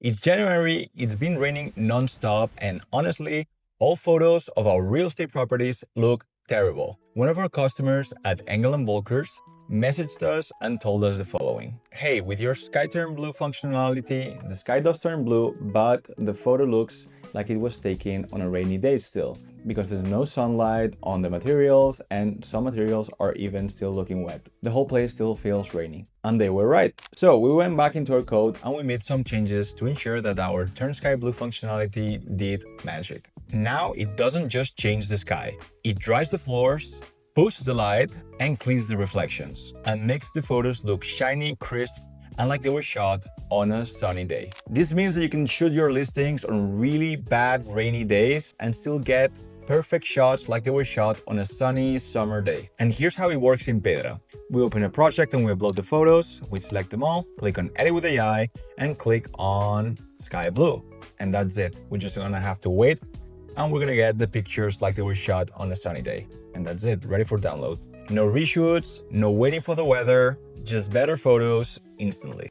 It's January, it's been raining non-stop, and honestly, all photos of our real estate properties look terrible. One of our customers at Engel Völkers messaged us and told us the following. Hey, with your sky turn blue functionality, the sky does turn blue, but the photo looks like it was taken on a rainy day still, because there's no sunlight on the materials and some materials are even still looking wet. The whole place still feels rainy. And they were right. So we went back into our code and we made some changes to ensure that our turn sky blue functionality did magic. Now it doesn't just change the sky, it dries the floors, boosts the light, and cleans the reflections, and makes the photos look shiny, crisp, and like they were shot on a sunny day. This means that you can shoot your listings on really bad rainy days and still get perfect shots like they were shot on a sunny summer day. And here's how it works in Pedra. We open a project and we upload the photos, we select them all, click on Edit with AI, and click on Sky Blue. And that's it. We're just gonna have to wait and we're gonna get the pictures like they were shot on a sunny day. And that's it, ready for download. No reshoots, no waiting for the weather, just better photos instantly.